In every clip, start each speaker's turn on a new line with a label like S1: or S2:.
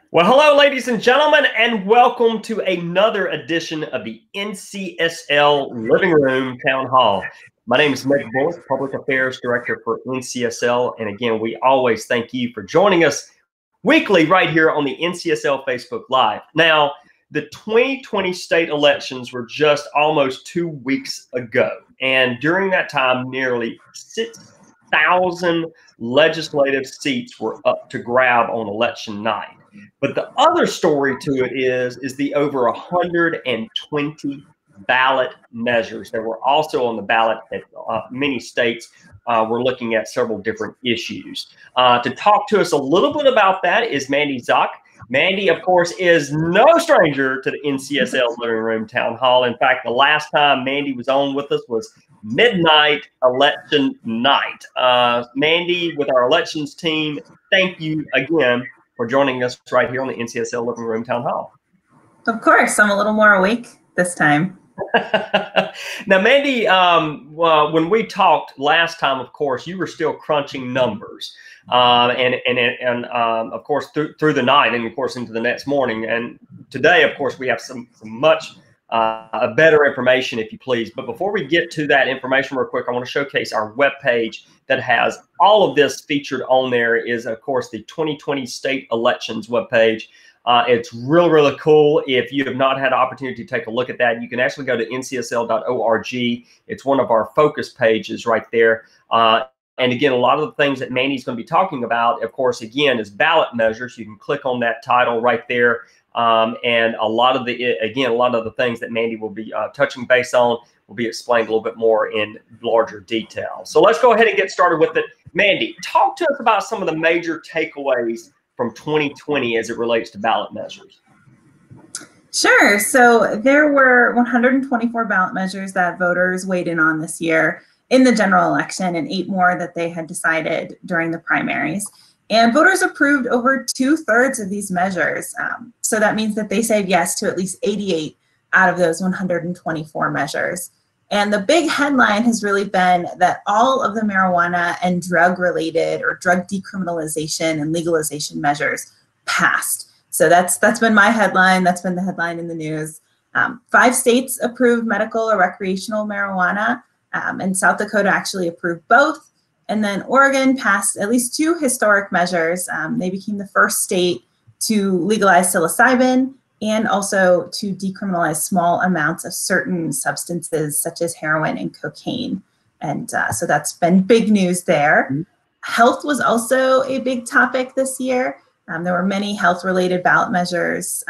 S1: Well, hello, ladies and gentlemen, and welcome to another edition of the NCSL Living Room Town Hall. My name is Meg Bullock, Public Affairs Director for NCSL, and again, we always thank you for joining us weekly right here on the NCSL Facebook Live. Now, the 2020 state elections were just almost 2 weeks ago, and during that time, nearly 6,000 legislative seats were up to grab on election night. But the other story to it is the over 120 ballot measures that were also on the ballot at many states. We're looking at several different issues. To talk to us a little bit about that is Mandy Zock. Mandy, of course, is no stranger to the NCSL Living Room Town Hall. In fact, the last time Mandy was on with us was midnight election night. Mandy, with our elections team, thank you again for joining us right here on the NCSL Living Room Town Hall.
S2: Of course, I'm a little more awake this time.
S1: Now, Mandy, when we talked last time, of course, you were still crunching numbers, and of course through the night, and of course into the next morning. And today, of course, we have some much better information, if you please. But before we get to that information real quick, I want to showcase our webpage that has all of this featured on there. Is, of course, the 2020 state elections webpage. It's really, really cool. If you have not had an opportunity to take a look at that, you can actually go to ncsl.org. It's one of our focus pages right there. And again, a lot of the things that Mandy's going to be talking about, of course, again, is ballot measures. You can click on that title right there. And a lot of the things that Mandy will be touching base on will be explained a little bit more in larger detail. So let's go ahead and get started with it. Mandy, talk to us about some of the major takeaways from 2020 as it relates to ballot measures.
S2: Sure. So there were 124 ballot measures that voters weighed in on this year in the general election, and 8 more that they had decided during the primaries. And voters approved over 2/3 of these measures. So that means that they said yes to at least 88 out of those 124 measures. And the big headline has really been that all of the marijuana and drug-related or drug decriminalization and legalization measures passed. So that's been my headline. That's been the headline in the news. 5 states approved medical or recreational marijuana, and South Dakota actually approved both. And then Oregon passed at least 2 historic measures. They became the first state to legalize psilocybin and also to decriminalize small amounts of certain substances such as heroin and cocaine. And so that's been big news there. Mm-hmm. Health was also a big topic this year. There were many health-related ballot measures.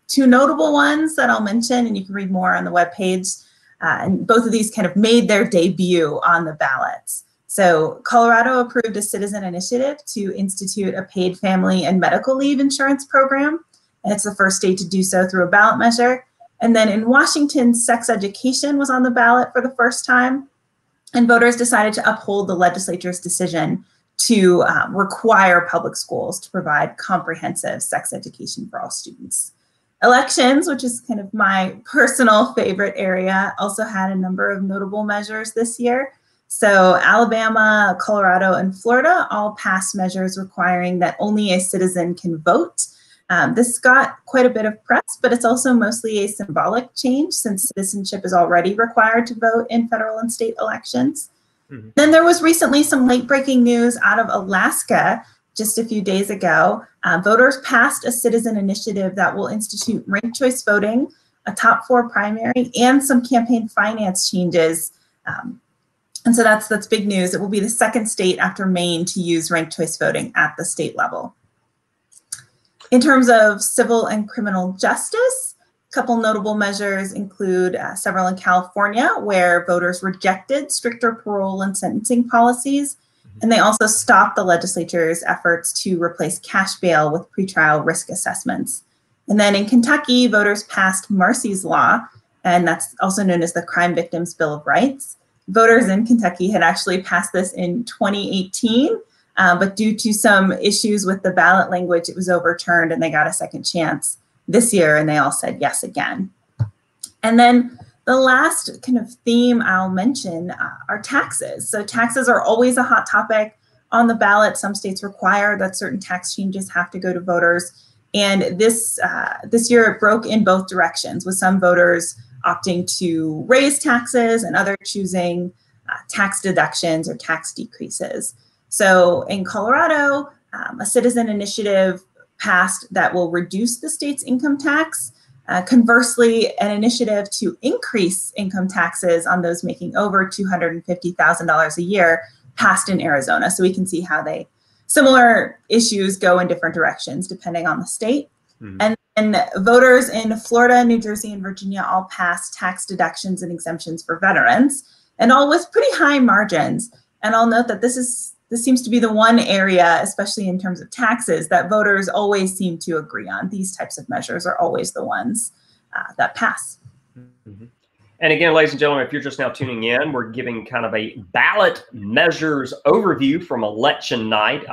S2: 2 notable ones that I'll mention, and you can read more on the webpage. And both of these kind of made their debut on the ballots. So Colorado approved a citizen initiative to institute a paid family and medical leave insurance program. And it's the first state to do so through a ballot measure. And then in Washington, sex education was on the ballot for the first time. And voters decided to uphold the legislature's decision to require public schools to provide comprehensive sex education for all students. Elections, which is kind of my personal favorite area, also had a number of notable measures this year. So Alabama, Colorado, and Florida all passed measures requiring that only a citizen can vote. This got quite a bit of press, but it's also mostly a symbolic change since citizenship is already required to vote in federal and state elections. Mm-hmm. Then there was recently some late-breaking news out of Alaska just a few days ago. Voters passed a citizen initiative that will institute ranked choice voting, a top 4 primary, and some campaign finance changes. And so that's big news. It will be the second state after Maine to use ranked choice voting at the state level. In terms of civil and criminal justice, a couple notable measures include several in California where voters rejected stricter parole and sentencing policies. And they also stopped the legislature's efforts to replace cash bail with pretrial risk assessments. And then in Kentucky, voters passed Marsy's Law, and that's also known as the Crime Victims' Bill of Rights. Voters in Kentucky had actually passed this in 2018, but due to some issues with the ballot language, it was overturned and they got a second chance this year, and they all said yes again. And then the last kind of theme I'll mention are taxes. So taxes are always a hot topic on the ballot. Some states require that certain tax changes have to go to voters. And this year it broke in both directions, with some voters opting to raise taxes and others choosing tax deductions or tax decreases. So in Colorado, a citizen initiative passed that will reduce the state's income tax. Conversely, an initiative to increase income taxes on those making over $250,000 a year passed in Arizona. So we can see how similar issues go in different directions depending on the state. Mm-hmm. And voters in Florida, New Jersey, and Virginia all passed tax deductions and exemptions for veterans, and all with pretty high margins. And I'll note that this seems to be the one area, especially in terms of taxes, that voters always seem to agree on. These types of measures are always the ones that pass.
S1: Mm-hmm. And again, ladies and gentlemen, if you're just now tuning in, we're giving kind of a ballot measures overview from election night.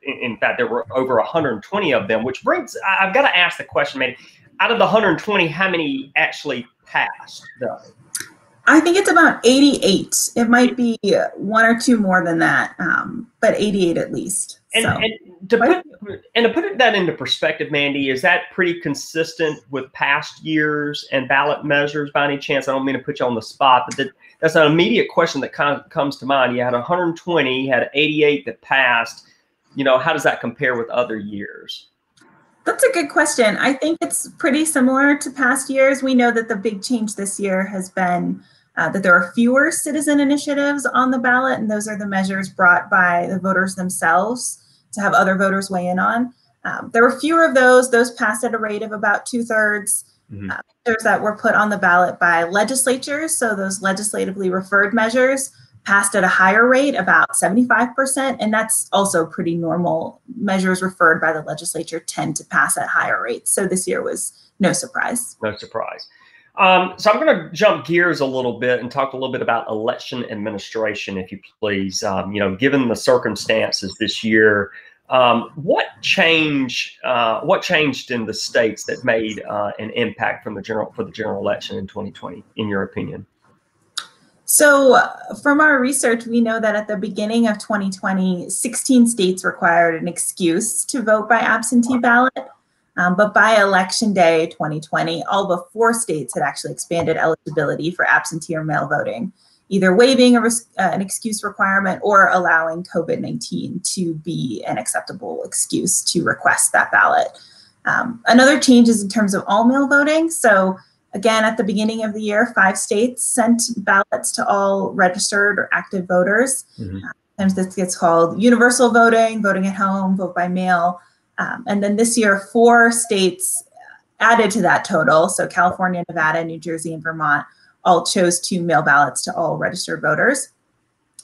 S1: In fact, there were over 120 of them, which brings, I've got to ask the question, maybe, out of the 120, how many actually passed, though?
S2: I think it's about 88. It might be one or two more than that, but 88 at least.
S1: And to put that into perspective, Mandy, is that pretty consistent with past years and ballot measures by any chance? I don't mean to put you on the spot, but that's an immediate question that kind of comes to mind. You had 120, you had 88 that passed. You know, how does that compare with other years?
S2: That's a good question. I think it's pretty similar to past years. We know that the big change this year has been that there are fewer citizen initiatives on the ballot, and those are the measures brought by the voters themselves to have other voters weigh in on. There were fewer of those. Those passed at a rate of about 2/3. Mm-hmm. Measures that were put on the ballot by legislatures, so those legislatively referred measures, passed at a higher rate, about 75%, and that's also pretty normal. Measures referred by the legislature tend to pass at higher rates, so this year was no surprise.
S1: No surprise. So I'm going to jump gears a little bit and talk a little bit about election administration, if you please. You know, given the circumstances this year, what changed in the states that made an impact for the general election in 2020, in your opinion?
S2: So from our research, we know that at the beginning of 2020, 16 states required an excuse to vote by absentee ballot. But by Election Day 2020, all but 4 states had actually expanded eligibility for absentee or mail voting, either waiving an excuse requirement or allowing COVID-19 to be an acceptable excuse to request that ballot. Another change is in terms of all mail voting. So again, at the beginning of the year, 5 states sent ballots to all registered or active voters. Mm-hmm. Sometimes this gets called universal voting, voting at home, vote by mail. And then this year, 4 states added to that total. So California, Nevada, New Jersey, and Vermont all chose to mail ballots to all registered voters.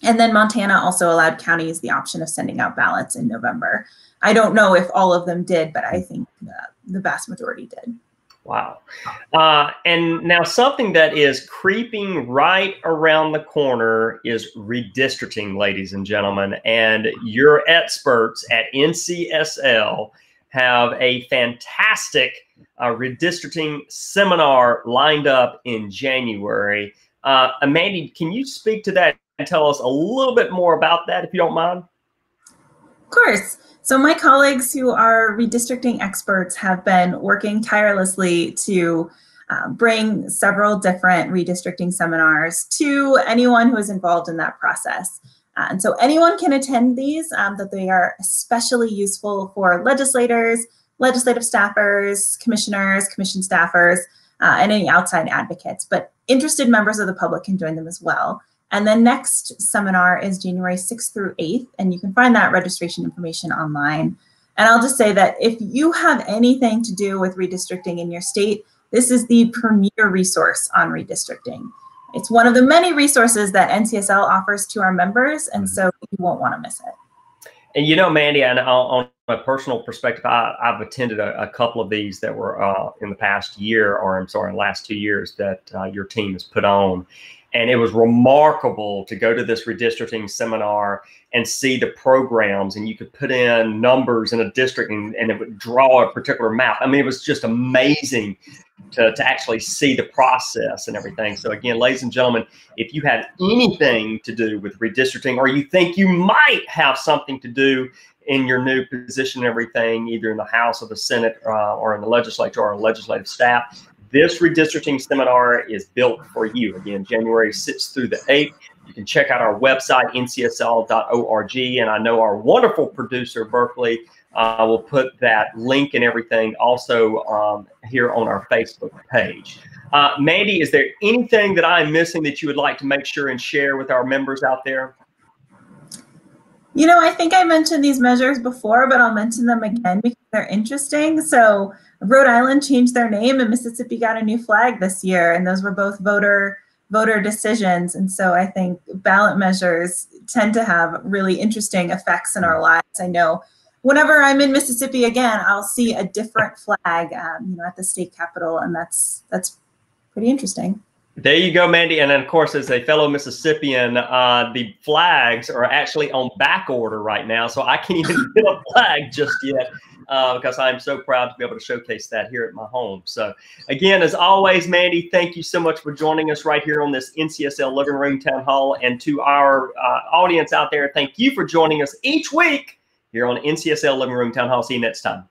S2: And then Montana also allowed counties the option of sending out ballots in November. I don't know if all of them did, but I think the vast majority did.
S1: Wow. And now something that is creeping right around the corner is redistricting, ladies and gentlemen. And your experts at NCSL have a fantastic redistricting seminar lined up in January. Mandy, can you speak to that and tell us a little bit more about that, if you don't mind?
S2: Of course. So my colleagues who are redistricting experts have been working tirelessly to bring several different redistricting seminars to anyone who is involved in that process. And so anyone can attend these, that they are especially useful for legislators, legislative staffers, commissioners, commission staffers, and any outside advocates. But interested members of the public can join them as well. And the next seminar is January 6th through 8th, and you can find that registration information online. And I'll just say that if you have anything to do with redistricting in your state, this is the premier resource on redistricting. It's one of the many resources that NCSL offers to our members, and so you won't want to miss it.
S1: And you know, Mandy, and on a personal perspective, I've attended a couple of these that were in the past year, or I'm sorry, in the last 2 years that your team has put on. And it was remarkable to go to this redistricting seminar and see the programs, and you could put in numbers in a district and it would draw a particular map. I mean, it was just amazing to actually see the process and everything. So again, ladies and gentlemen, if you have anything to do with redistricting, or you think you might have something to do in your new position and everything, either in the House or the Senate or in the legislature or legislative staff, this redistricting seminar is built for you. Again, January 6th through the 8th. You can check out our website, ncsl.org. And I know our wonderful producer, Berkeley, will put that link and everything also here on our Facebook page. Mandy, is there anything that I'm missing that you would like to make sure and share with our members out there?
S2: You know, I think I mentioned these measures before, but I'll mention them again because they're interesting. So Rhode Island changed their name and Mississippi got a new flag this year, and those were both voter decisions. And so I think ballot measures tend to have really interesting effects in our lives. I know whenever I'm in Mississippi again, I'll see a different flag, you know, at the state capitol, and that's pretty interesting.
S1: There you go, Mandy. And then, of course, as a fellow Mississippian, the flags are actually on back order right now. So I can't even get a flag just yet because I'm so proud to be able to showcase that here at my home. So again, as always, Mandy, thank you so much for joining us right here on this NCSL Living Room Town Hall. And to our audience out there, thank you for joining us each week here on NCSL Living Room Town Hall. See you next time.